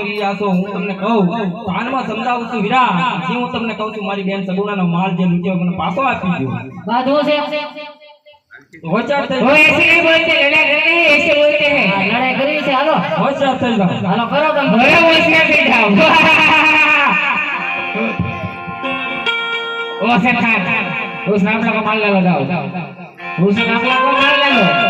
કરી આસો હું તમને કહું તાનમાં સમજાવું છું વીરા જે હું તમને કહું છું મારી બેન સગુણાનો માલ જે લૂટ્યો મને પાછો આપી દો बात हो से હોશિયાર થઈ वो ऐसे नहीं बोलते लड़ाई ऐसे बोलते हैं लड़ाई करी से हालो હોશિયાર થઈ જાઓ हालो करो तुम बड़े होशियार થઈ જાઓ ओ से खान उस नाम का माल ले लो जाओ उस नाम का माल ले लो